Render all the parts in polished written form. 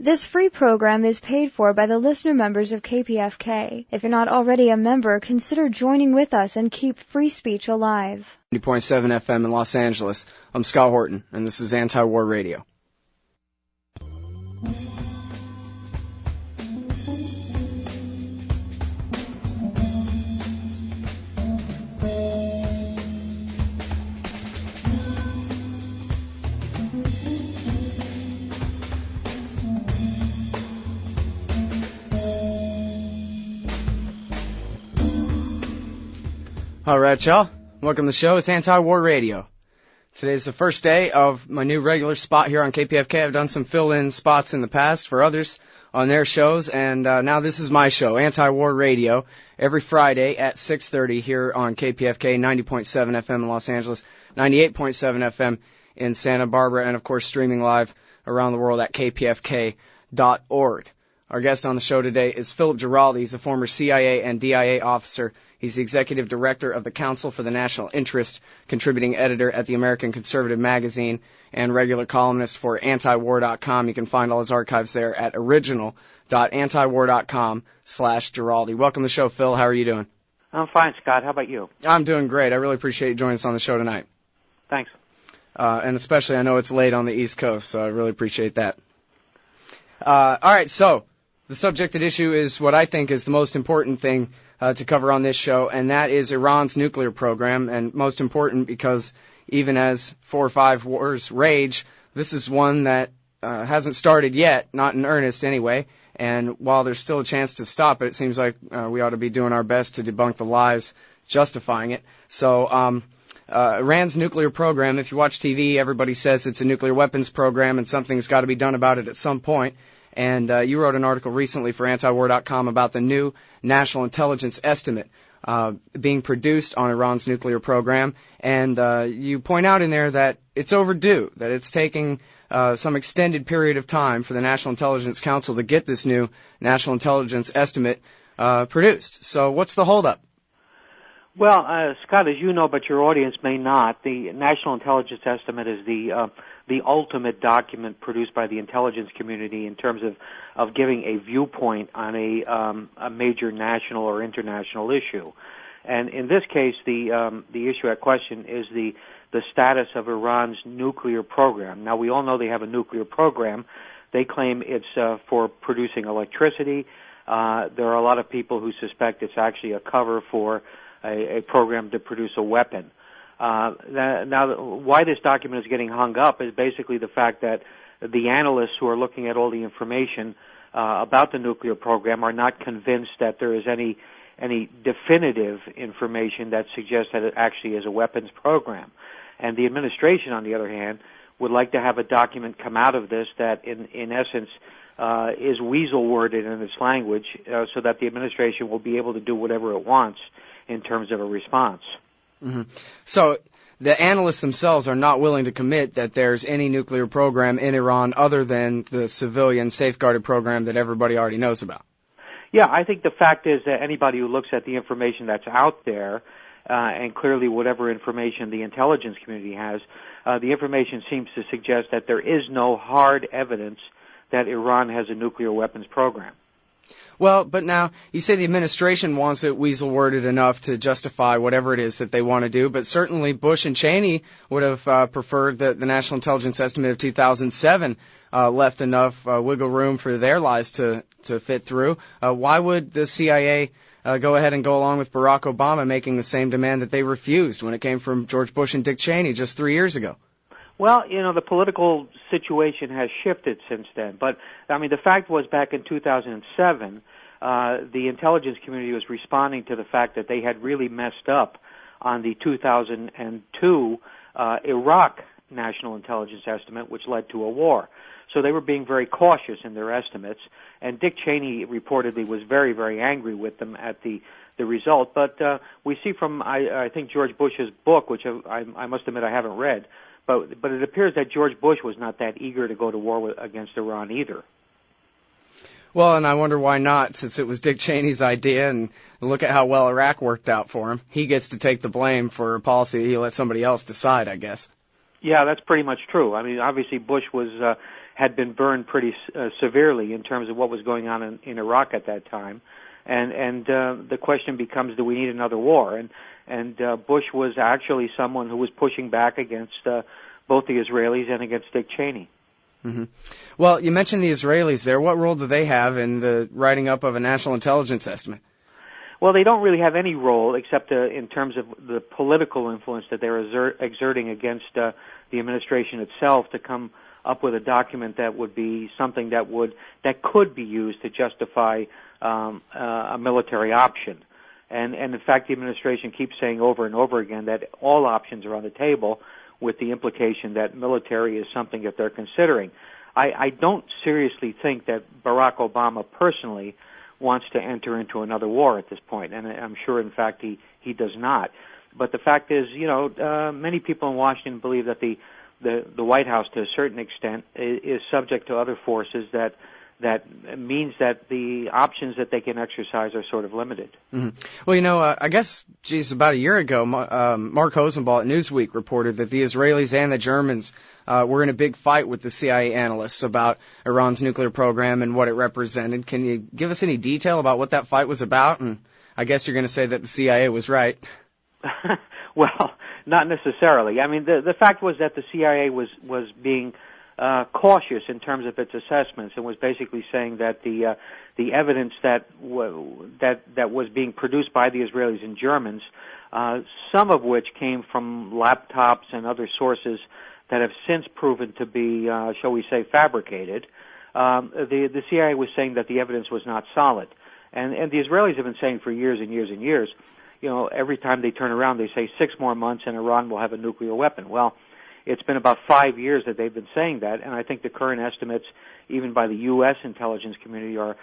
This free program is paid for by the listener members of KPFK. If you're not already a member, consider joining with us and keep free speech alive. 90.7 FM in Los Angeles. I'm Scott Horton, and this is Anti-War Radio. All right, y'all. Welcome to the show. It's Anti-War Radio. Today's the first day of my new regular spot here on KPFK. I've done some fill-in spots in the past for others on their shows, and now this is my show, Anti-War Radio, every Friday at 6:30 here on KPFK, 90.7 FM in Los Angeles, 98.7 FM in Santa Barbara, and, of course, streaming live around the world at kpfk.org. Our guest on the show today is Philip Giraldi. He's a former CIA and DIA officer. He's the executive director of the Council for the National Interest, contributing editor at the American Conservative magazine, and regular columnist for antiwar.com. You can find all his archives there at original.antiwar.com/Giraldi. Welcome to the show, Phil. How are you doing? I'm fine, Scott. How about you? I'm doing great. I really appreciate you joining us on the show tonight. Thanks. And especially, I know it's late on the East Coast, so I really appreciate that. All right, so the subject at issue is what I think is the most important thing to cover on this show, and that is Iran's nuclear program, and most important because even as 4 or 5 wars rage, this is one that hasn't started yet, not in earnest anyway, and while there's still a chance to stop it, it seems like we ought to be doing our best to debunk the lies justifying it. So Iran's nuclear program, if you watch TV, everybody says it's a nuclear weapons program and something's got to be done about it at some point. And you wrote an article recently for antiwar.com about the new national intelligence estimate being produced on Iran's nuclear program. And you point out in there that it's overdue, that it's taking some extended period of time for the National Intelligence Council to get this new national intelligence estimate produced. So what's the holdup? Well, Scott, as you know, but your audience may not, the National Intelligence Estimate is the ultimate document produced by the intelligence community in terms of giving a viewpoint on a major national or international issue. And in this case, the issue at question is the status of Iran's nuclear program. Now, we all know they have a nuclear program. They claim it's for producing electricity. There are a lot of people who suspect it's actually a cover for a program to produce a weapon. Now, why this document is getting hung up is basically the fact that the analysts who are looking at all the information about the nuclear program are not convinced that there is any definitive information that suggests that it actually is a weapons program. And the administration, on the other hand, would like to have a document come out of this that, in essence, is weasel-worded in its language so that the administration will be able to do whatever it wants in terms of a response. Mm-hmm. So the analysts themselves are not willing to commit that there's any nuclear program in Iran other than the civilian safeguarded program that everybody already knows about. Yeah, I think the fact is that anybody who looks at the information that's out there, and clearly whatever information the intelligence community has, the information seems to suggest that there is no hard evidence that Iran has a nuclear weapons program. Well, but now, you say the administration wants it weasel-worded enough to justify whatever it is that they want to do, but certainly Bush and Cheney would have preferred that the National Intelligence Estimate of 2007 left enough wiggle room for their lies to fit through. Why would the CIA go ahead and go along with Barack Obama making the same demand that they refused when it came from George Bush and Dick Cheney just 3 years ago? Well, you know, the political situation has shifted since then. But, I mean, the fact was back in 2007, the intelligence community was responding to the fact that they had really messed up on the 2002 Iraq National Intelligence Estimate, which led to a war. So they were being very cautious in their estimates, and Dick Cheney reportedly was very, very angry with them at the result. But we see from, I think, George Bush's book, which I must admit I haven't read, but it appears that George Bush was not that eager to go to war against Iran either. Well, and I wonder why not, since it was Dick Cheney's idea, and look at how well Iraq worked out for him. He gets to take the blame for a policy he let somebody else decide, I guess. Yeah, that's pretty much true. I mean, obviously Bush was had been burned pretty severely in terms of what was going on in Iraq at that time. And the question becomes, do we need another war? And Bush was actually someone who was pushing back against both the Israelis and against Dick Cheney. Mm-hmm. Well, you mentioned the Israelis there. What role do they have in the writing up of a national intelligence estimate? Well, they don't really have any role except in terms of the political influence that they're exerting against the administration itself to come up with a document that would be something that could be used to justify a military option. And in fact, the administration keeps saying over and over again that all options are on the table, with the implication that military is something that they're considering. I don't seriously think that Barack Obama personally wants to enter into another war at this point, and I'm sure, in fact, he does not. But the fact is, many people in Washington believe that the White House, to a certain extent, is subject to other forces that means that the options that they can exercise are sort of limited. Mm-hmm. Well, I guess, about a year ago, Mark Rosenbaum at Newsweek reported that the Israelis and the Germans were in a big fight with the CIA analysts about Iran's nuclear program and what it represented. Can you give us any detail about what that fight was about? And I guess you're going to say that the CIA was right. Well, not necessarily. I mean, the fact was that the CIA was being cautious in terms of its assessments, and was basically saying that the evidence that was being produced by the Israelis and Germans, some of which came from laptops and other sources that have since proven to be, shall we say, fabricated. The CIA was saying that the evidence was not solid, and the Israelis have been saying for years and years and years. Every time they turn around, they say 6 more months and Iran will have a nuclear weapon. Well, it's been about 5 years that they've been saying that, and I think the current estimates, even by the U.S. intelligence community, are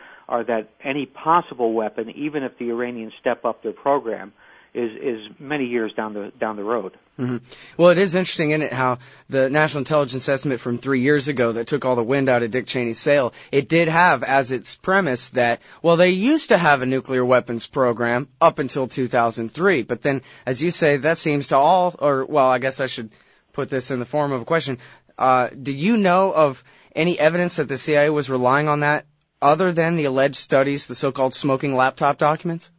that any possible weapon, even if the Iranians step up their program, is many years down the road. Mm-hmm. Well, it is interesting, isn't it, how the national intelligence estimate from 3 years ago that took all the wind out of Dick Cheney's sail, it did have as its premise that, well, they used to have a nuclear weapons program up until 2003, but then, as you say, that seems to I guess I should put this in the form of a question. Do you know of any evidence that the CIA was relying on that other than the alleged studies, the so-called smoking laptop documents?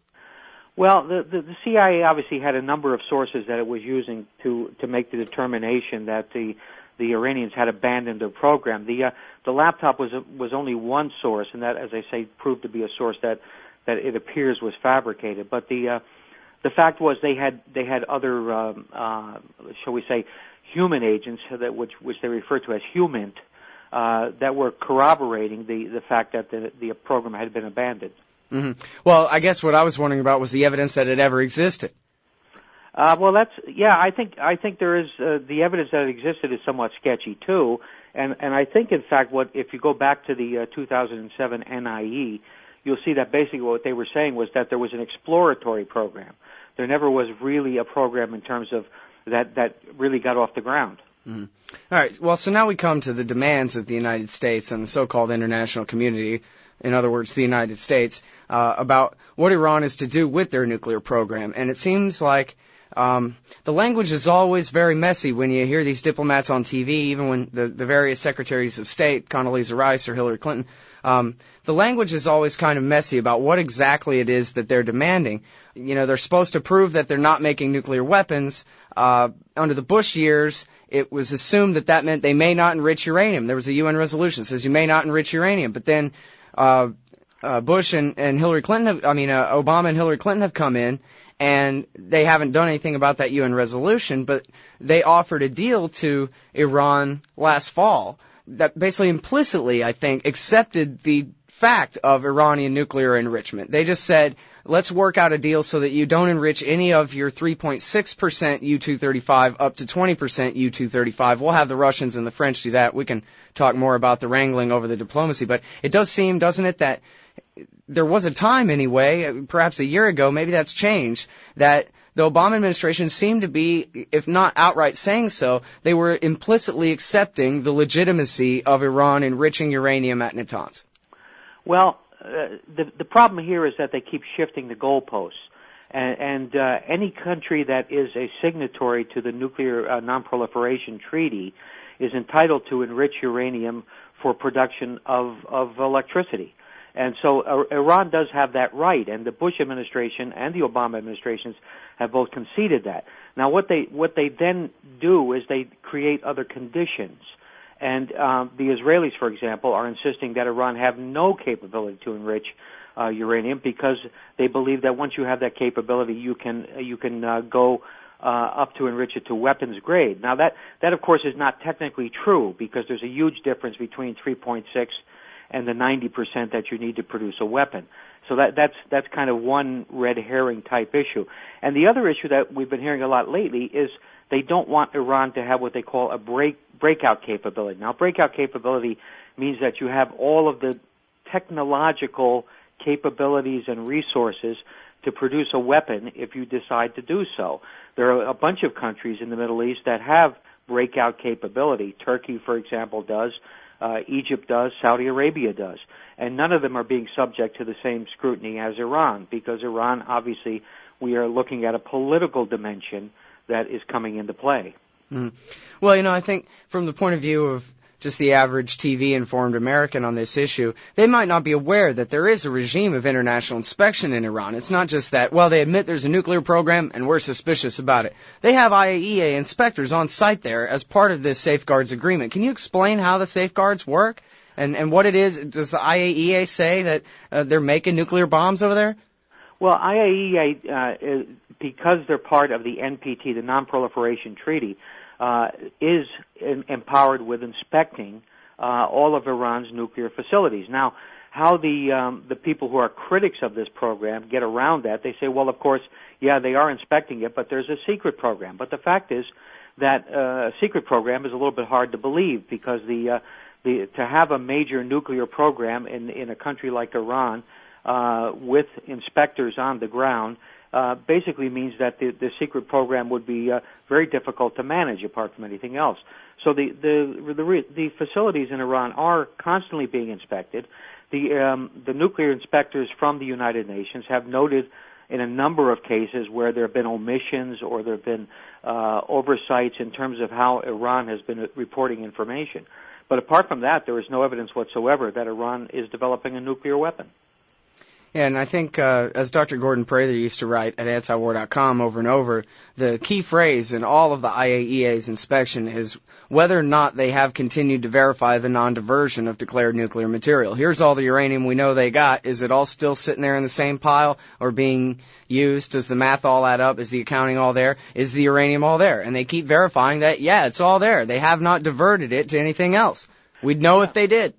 Well, the CIA obviously had a number of sources that it was using to make the determination that the Iranians had abandoned their program. The laptop was only one source, and that, as I say, proved to be a source that it appears was fabricated. But the fact was they had other, shall we say, human agents which they refer to as HUMINT, that were corroborating the fact that the program had been abandoned. Mm-hmm. Well, I guess what I was wondering about was the evidence that it ever existed. I think there is the evidence that it existed is somewhat sketchy too, and I think in fact if you go back to the 2007 NIE, you'll see that basically what they were saying was that there was an exploratory program. There never was really a program in terms of that really got off the ground. Mm-hmm. All right. Well, so now we come to the demands of the United States and the so-called international community, in other words, the United States, about what Iran is to do with their nuclear program. And it seems like the language is always very messy when you hear these diplomats on TV, even when the various secretaries of state, Condoleezza Rice or Hillary Clinton, the language is always kind of messy about what exactly it is that they're demanding. They're supposed to prove that they're not making nuclear weapons. Under the Bush years, it was assumed that meant they may not enrich uranium. There was a UN resolution that says you may not enrich uranium. But then Bush and Hillary Clinton, Obama and Hillary Clinton have come in, and they haven't done anything about that UN resolution, but they offered a deal to Iran last fall that basically implicitly, I think, accepted the fact of Iranian nuclear enrichment. They just said, let's work out a deal so that you don't enrich any of your 3.6% U-235 up to 20% U-235. We'll have the Russians and the French do that. We can talk more about the wrangling over the diplomacy, but it does seem, doesn't it, that there was a time anyway, perhaps a year ago, maybe that's changed, that the Obama administration seemed to be, if not outright saying so, they were implicitly accepting the legitimacy of Iran enriching uranium at Natanz. Well, the problem here is that they keep shifting the goalposts, and any country that is a signatory to the Nuclear Non-Proliferation Treaty is entitled to enrich uranium for production of electricity. And so Iran does have that right, and the Bush administration and the Obama administrations have both conceded that. Now, what they then do is they create other conditions. And the Israelis, for example, are insisting that Iran have no capability to enrich uranium because they believe that once you have that capability, you can go up to enrich it to weapons grade. Now, that of course is not technically true because there's a huge difference between 3.6 and the 90% that you need to produce a weapon. So that's kind of one red herring type issue. And the other issue that we've been hearing a lot lately is they don't want Iran to have what they call a breakout capability. Now, breakout capability means that you have all of the technological capabilities and resources to produce a weapon if you decide to do so. There are a bunch of countries in the Middle East that have breakout capability. Turkey, for example, does. Egypt does. Saudi Arabia does. And none of them are being subject to the same scrutiny as Iran, because Iran, obviously, we are looking at a political dimension that is coming into play. Mm. Well, I think from the point of view of just the average TV-informed American on this issue, they might not be aware that there is a regime of international inspection in Iran. It's not just that, well, they admit there's a nuclear program and we're suspicious about it. They have IAEA inspectors on site there as part of this safeguards agreement. Can you explain how the safeguards work and what it is? Does the IAEA say that they're making nuclear bombs over there? Well, IAEA, because they're part of the NPT, the Non-Proliferation Treaty, is empowered with inspecting all of Iran's nuclear facilities. Now, how the people who are critics of this program get around that, they say, well, of course, yeah, they are inspecting it, but there's a secret program. But the fact is that a secret program is a little bit hard to believe because to have a major nuclear program in a country like Iran with inspectors on the ground basically means that the secret program would be very difficult to manage apart from anything else. So the facilities in Iran are constantly being inspected. The nuclear inspectors from the United Nations have noted in a number of cases where there have been omissions or there have been oversights in terms of how Iran has been reporting information. But apart from that, there is no evidence whatsoever that Iran is developing a nuclear weapon. Yeah, and I think, as Dr. Gordon Prather used to write at antiwar.com over and over, the key phrase in all of the IAEA's inspection is whether or not they have continued to verify the non-diversion of declared nuclear material. Here's all the uranium we know they got. Is it all still sitting there in the same pile or being used? Does the math all add up? Is the accounting all there? Is the uranium all there? And they keep verifying that, yeah, it's all there. They have not diverted it to anything else. We'd know if they did.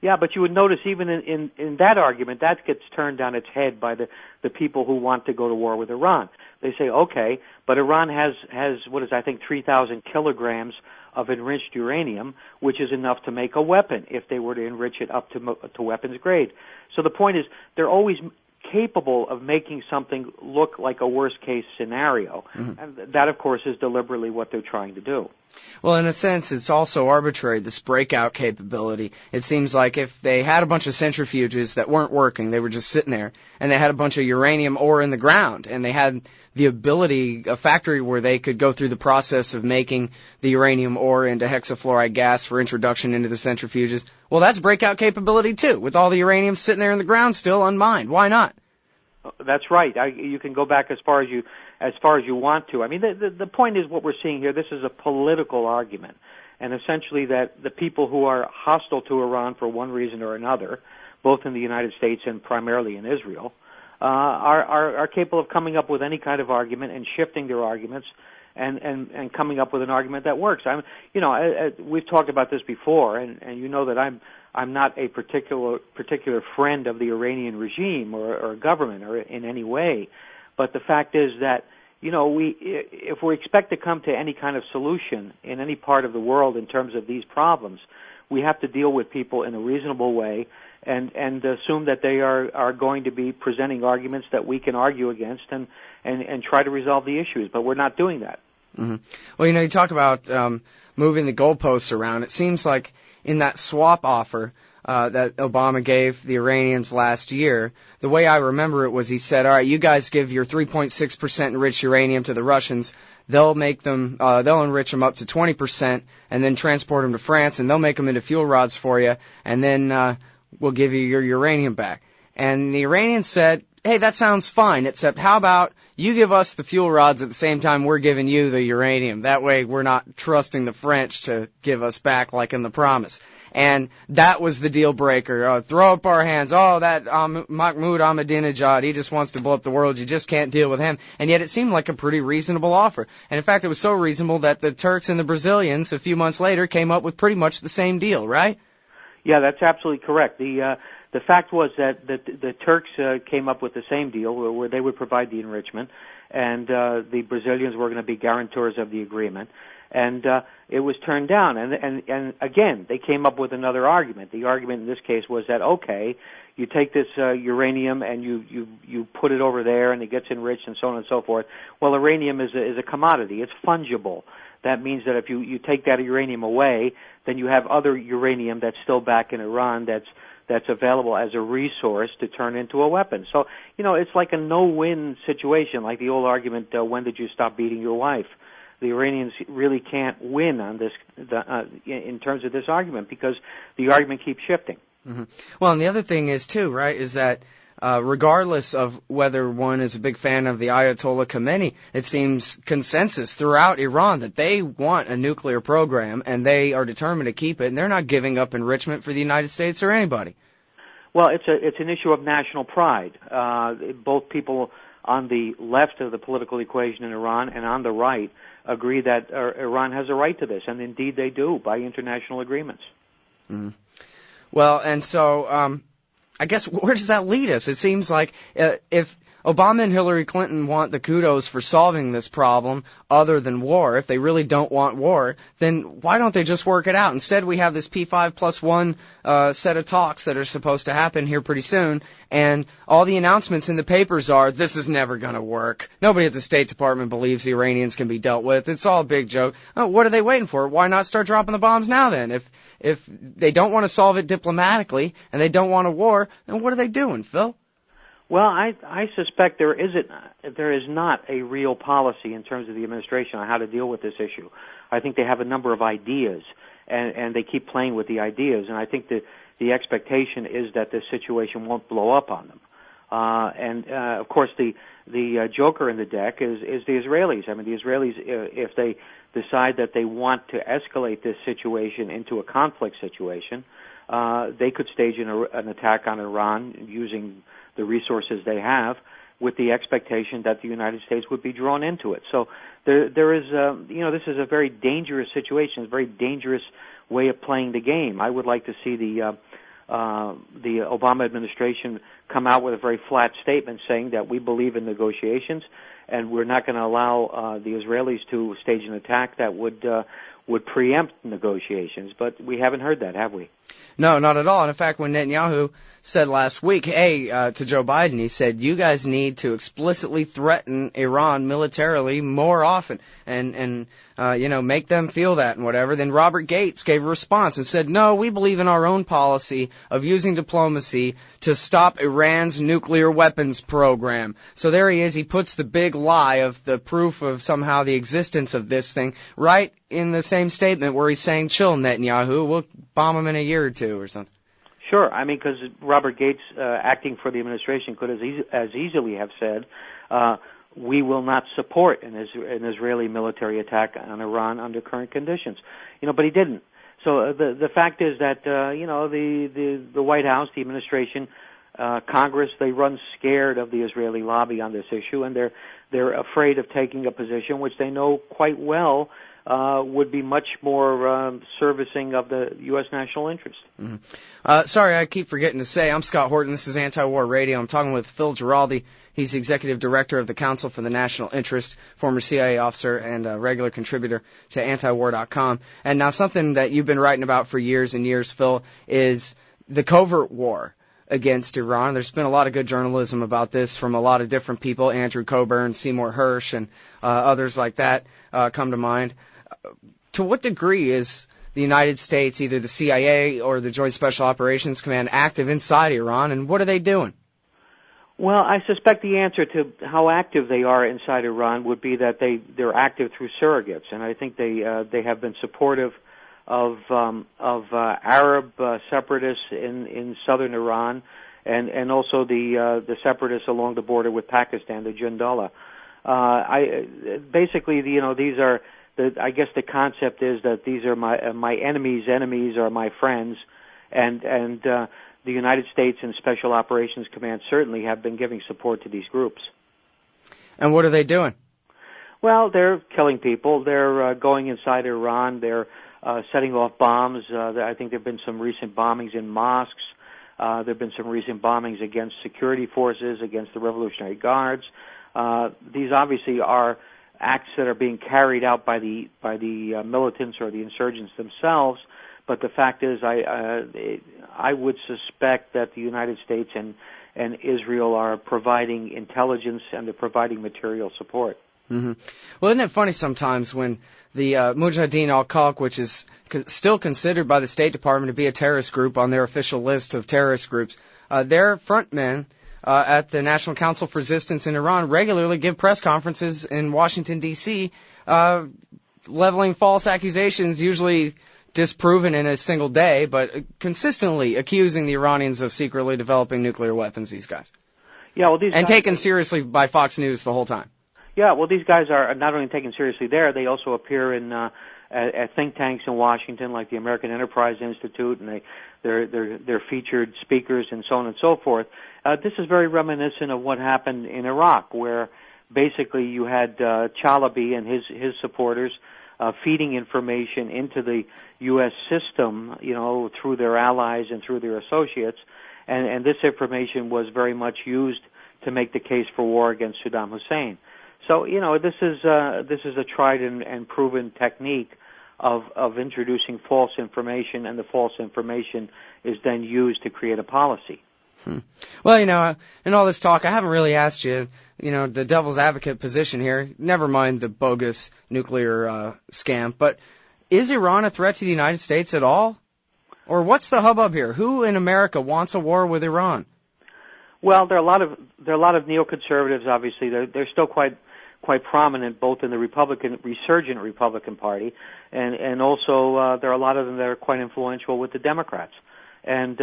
Yeah, but you would notice even in that argument, that gets turned on its head by the people who want to go to war with Iran. They say, okay, but Iran has what is, I think, 3,000 kilograms of enriched uranium, which is enough to make a weapon if they were to enrich it up to weapons grade. So the point is, they're always capable of making something look like a worst-case scenario. Mm-hmm. And that, of course, is deliberately what they're trying to do. Well, in a sense, it's also arbitrary, this breakout capability. It seems like if they had a bunch of centrifuges that weren't working, they were just sitting there, and they had a bunch of uranium ore in the ground, and they had the ability, a factory where they could go through the process of making the uranium ore into hexafluoride gas for introduction into the centrifuges, well, that's breakout capability, too, with all the uranium sitting there in the ground still unmined. Why not? That's right. You can go back as far as you want to. I mean, the point is what we're seeing here. This is a political argument, and essentially that the people who are hostile to Iran for one reason or another, both in the United States and primarily in Israel, are capable of coming up with any kind of argument and shifting their arguments and coming up with an argument that works. We've talked about this before, and you know that I'm not a particular friend of the Iranian regime or government or in any way, but the fact is that if we expect to come to any kind of solution in any part of the world in terms of these problems, we have to deal with people in a reasonable way and assume that they are going to be presenting arguments that we can argue against and try to resolve the issues. But we're not doing that. Mm-hmm. Well, you talk about moving the goalposts around. It seems like in that swap offer, that Obama gave the Iranians last year, the way I remember it was he said, all right, you guys give your 3.6% enriched uranium to the Russians. They'll make them, they'll enrich them up to 20% and then transport them to France, and they'll make them into fuel rods for you, and then we'll give you your uranium back. And the Iranians said, hey, that sounds fine, except how about you give us the fuel rods at the same time we're giving you the uranium. That way we're not trusting the French to give us back like in the promise. And that was the deal breaker. Throw up our hands. Oh, that Mahmoud Ahmadinejad, he just wants to blow up the world. You just can't deal with him. And yet it seemed like a pretty reasonable offer. And in fact, it was so reasonable that the Turks and the Brazilians, a few months later, came up with pretty much the same deal, right? Yeah, that's absolutely correct. The fact was that the Turks came up with the same deal where they would provide the enrichment, and the Brazilians were going to be guarantors of the agreement. And it was turned down. And again, they came up with another argument. The argument in this case was that, okay, you take this uranium and you put it over there and it gets enriched and so on and so forth. Well, uranium is a commodity. It's fungible. That means that if you take that uranium away, then you have other uranium that's still back in Iran that's available as a resource to turn into a weapon. So, it's like a no-win situation, like the old argument, when did you stop beating your wife? The Iranians really can't win on this in terms of this argument because the argument keeps shifting. Mm-hmm. Well, and the other thing is, too, right, is that regardless of whether one is a big fan of the Ayatollah Khomeini, it seems consensus throughout Iran that they want a nuclear program and they are determined to keep it, and they're not giving up enrichment for the United States or anybody. Well, it's an issue of national pride. Both people on the left of the political equation in Iran and on the right agree that Iran has a right to this, and indeed they do by international agreements. Mm-hmm. Well, and so I guess where does that lead us? It seems like if Obama and Hillary Clinton want the kudos for solving this problem other than war, if they really don't want war, then why don't they just work it out? Instead, we have this P5+1 set of talks that are supposed to happen here pretty soon, and all the announcements in the papers are, this is never going to work. Nobody at the State Department believes the Iranians can be dealt with. It's all a big joke. Oh, what are they waiting for? Why not start dropping the bombs now then? If they don't want to solve it diplomatically and they don't want a war, then what are they doing, Phil? Well, I suspect there is not a real policy in terms of the administration on how to deal with this issue. I think they have a number of ideas, and they keep playing with the ideas, and I think that the expectation is that this situation won't blow up on them. Of course, the joker in the deck is the Israelis. I mean, the Israelis, if they decide that they want to escalate this situation into a conflict situation, they could stage an attack on Iran using the resources they have, with the expectation that the United States would be drawn into it. So there is, this is a very dangerous situation, a very dangerous way of playing the game. I would like to see the Obama administration come out with a very flat statement saying that we believe in negotiations and we're not going to allow the Israelis to stage an attack that would preempt negotiations. But we haven't heard that, have we? No, not at all. And in fact, when Netanyahu said last week, hey, to Joe Biden, he said, you guys need to explicitly threaten Iran militarily more often and make them feel that and whatever. Then Robert Gates gave a response and said, no, we believe in our own policy of using diplomacy to stop Iran's nuclear weapons program. So there he is. He puts the big lie of the proof of somehow the existence of this thing right in the same statement where he's saying, chill, Netanyahu, we'll bomb him in a year or two or something. Sure. I mean, because Robert Gates, acting for the administration, could as easily have said, we will not support an Israeli military attack on Iran under current conditions. But he didn't. So the fact is that the White House, the administration, Congress, they run scared of the Israeli lobby on this issue, and they're afraid of taking a position which they know quite well would be much more servicing of the U.S. national interest. Mm-hmm. Sorry, I keep forgetting to say, I'm Scott Horton. This is Anti-War Radio. I'm talking with Phil Giraldi. He's the Executive Director of the Council for the National Interest, former CIA officer and a regular contributor to antiwar.com. And now something that you've been writing about for years and years, Phil, is the covert war against Iran. There's been a lot of good journalism about this from a lot of different people, Andrew Coburn, Seymour Hersh, and others like that come to mind. To what degree is the United States, either the CIA or the Joint Special Operations Command, active inside Iran, and what are they doing? Well, I suspect the answer to how active they are inside Iran would be that they're active through surrogates, and I think they have been supportive of Arab separatists in southern Iran, and also the separatists along the border with Pakistan, the Jundullah. Basically, these are I guess the concept is that these are my enemies' enemies are my friends, and the United States and Special Operations Command certainly have been giving support to these groups. And what are they doing? Well, they're killing people. They're going inside Iran. They're setting off bombs. I think there have been some recent bombings in mosques. There have been some recent bombings against security forces, against the Revolutionary Guards. These obviously are acts that are being carried out by the militants or the insurgents themselves. But the fact is, I would suspect that the United States and Israel are providing intelligence and they're providing material support. Mm-hmm. Well, isn't it funny sometimes when the Mujahideen al-Khalq, which is still considered by the State Department to be a terrorist group on their official list of terrorist groups, their frontmen at the National Council for Resistance in Iran regularly give press conferences in Washington, D.C., leveling false accusations, usually disproven in a single day, but consistently accusing the Iranians of secretly developing nuclear weapons, these guys. Yeah, well, and taken seriously by Fox News the whole time. Yeah, well, these guys are not only taken seriously there, they also appear in at think tanks in Washington, like the American Enterprise Institute, and they're featured speakers and so on and so forth. This is very reminiscent of what happened in Iraq, where basically you had Chalabi and his supporters feeding information into the U.S. system, through their allies and through their associates, and this information was very much used to make the case for war against Saddam Hussein. So, this is a tried and proven technique of introducing false information, and the false information is then used to create a policy. Well, in all this talk, I haven't really asked you, the devil's advocate position here. Never mind the bogus nuclear scam. But is Iran a threat to the United States at all? Or what's the hubbub here? Who in America wants a war with Iran? Well, there are a lot of neoconservatives. Obviously, they're still quite prominent, both in the resurgent Republican Party, and also there are a lot of them that are quite influential with the Democrats, and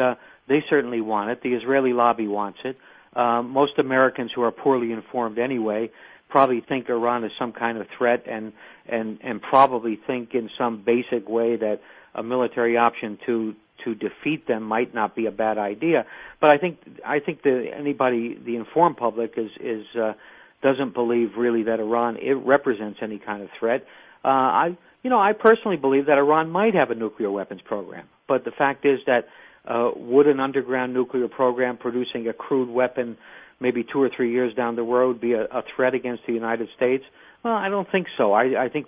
they certainly want it. The Israeli lobby wants it. Most Americans who are poorly informed anyway probably think Iran is some kind of threat, and probably think in some basic way that a military option to defeat them might not be a bad idea. But I think the informed public is doesn't believe really that Iran represents any kind of threat. I personally believe that Iran might have a nuclear weapons program, but the fact is that would an underground nuclear program producing a crude weapon maybe 2 or 3 years down the road be a threat against the United States? Well, I don't think so. I think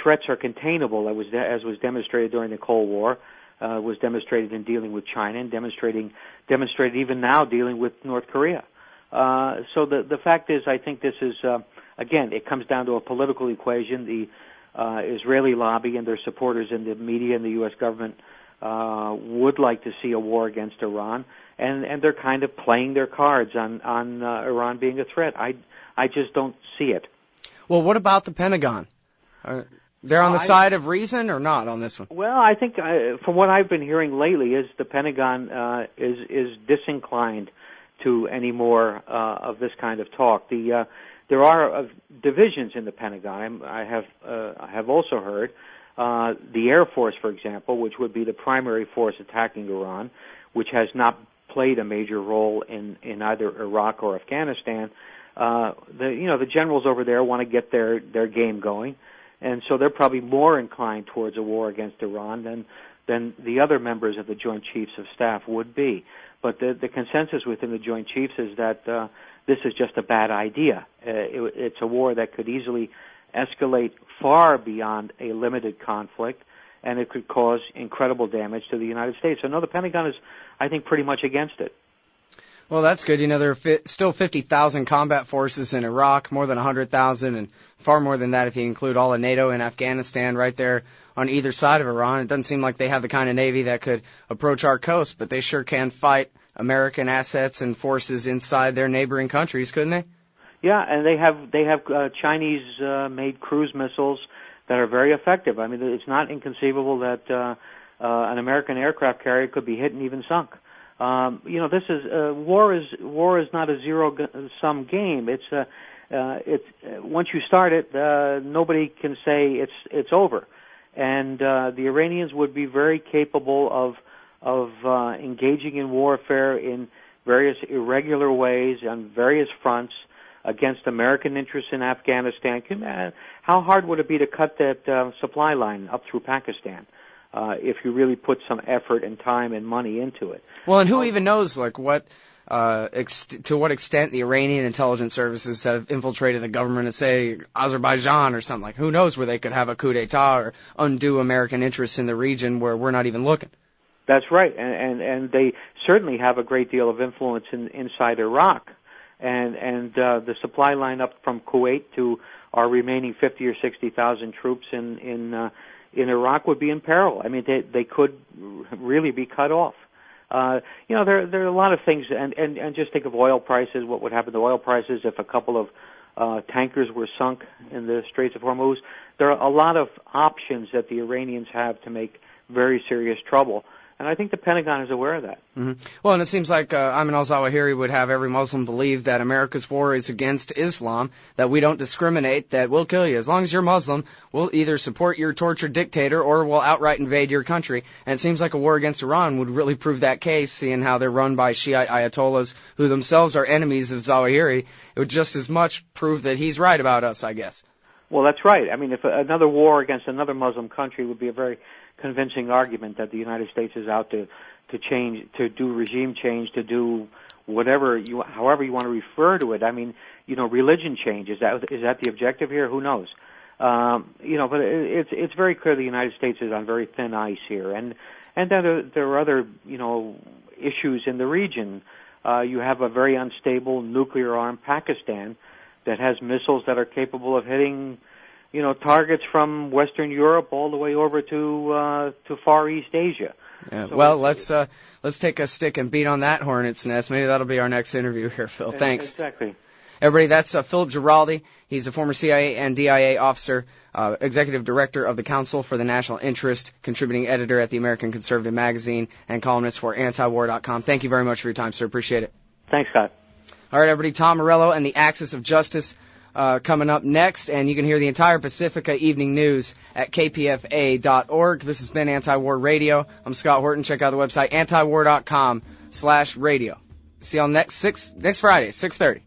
threats are containable, as was demonstrated during the Cold War, was demonstrated in dealing with China, and demonstrated even now dealing with North Korea. So the fact is, I think this is, again, it comes down to a political equation. The Israeli lobby and their supporters in the media and the U.S. government would like to see a war against Iran, and they're kind of playing their cards on Iran being a threat. I just don't see it. Well, what about the Pentagon? They're on the side of reason or not on this one? Well, I think from what I've been hearing lately is the Pentagon is disinclined to any more of this kind of talk. There are divisions in the Pentagon. I have also heard the Air Force, for example, which would be the primary force attacking Iran, which has not played a major role in either Iraq or Afghanistan. The generals over there want to get their game going, and so they're probably more inclined towards a war against Iran than the other members of the Joint Chiefs of Staff would be. But the consensus within the Joint Chiefs is that this is just a bad idea. It's a war that could easily escalate far beyond a limited conflict, and it could cause incredible damage to the United States. So no, the Pentagon is, I think, pretty much against it. Well, that's good. You know, there are still 50,000 combat forces in Iraq, more than 100,000, and far more than that if you include all of NATO and Afghanistan right there on either side of Iran. It doesn't seem like they have the kind of navy that could approach our coast, but they sure can fight American assets and forces inside their neighboring countries, couldn't they? Yeah, and they have Chinese made cruise missiles that are very effective. I mean, it's not inconceivable that an American aircraft carrier could be hit and even sunk. This is war is not a zero-sum game. It's once you start it, nobody can say it's over, and the Iranians would be very capable of engaging in warfare in various irregular ways on various fronts against American interests in Afghanistan. How hard would it be to cut that supply line up through Pakistan? If you really put some effort and time and money into it. Well, and who even knows, like, to what extent the Iranian intelligence services have infiltrated the government of, say, Azerbaijan or something. Like, who knows where they could have a coup d'etat or undo American interests in the region where we're not even looking. That's right, and they certainly have a great deal of influence inside Iraq. And the supply line up from Kuwait to our remaining 50 or 60,000 troops in Iraq would be in peril. I mean, they could really be cut off. There are a lot of things, and just think of oil prices. What would happen to oil prices if a couple of tankers were sunk in the Straits of Hormuz? There are a lot of options that the Iranians have to make very serious trouble. And I think the Pentagon is aware of that. Mm-hmm. Well, and it seems like Ayman al-Zawahiri would have every Muslim believe that America's war is against Islam, that we don't discriminate, that we'll kill you. As long as you're Muslim, we'll either support your tortured dictator or we'll outright invade your country. And it seems like a war against Iran would really prove that case, seeing how they're run by Shiite ayatollahs who themselves are enemies of Zawahiri. It would just as much prove that he's right about us, I guess. Well, that's right. I mean, if another war against another Muslim country would be a very convincing argument that the United States is out to change, to do regime change, to do whatever however you want to refer to it. I mean, religion change, is that the objective here? Who knows? But it's very clear the United States is on very thin ice here, and then there are other issues in the region. You have a very unstable nuclear-armed Pakistan that has missiles that are capable of hitting targets from Western Europe all the way over to Far East Asia. Yeah, so well, let's take a stick and beat on that hornet's nest. Maybe that'll be our next interview here, Phil. Thanks. Exactly. Everybody, that's Philip Giraldi. He's a former CIA and DIA officer, executive director of the Council for the National Interest, contributing editor at the American Conservative Magazine, and columnist for antiwar.com. Thank you very much for your time, sir. Appreciate it. Thanks, Scott. All right, everybody, Tom Morello and the Axis of Justice coming up next, and you can hear the entire Pacifica Evening News at kpfa.org. This has been Anti-War Radio. I'm Scott Horton. Check out the website antiwar.com/radio. See you on next Friday at 6:30.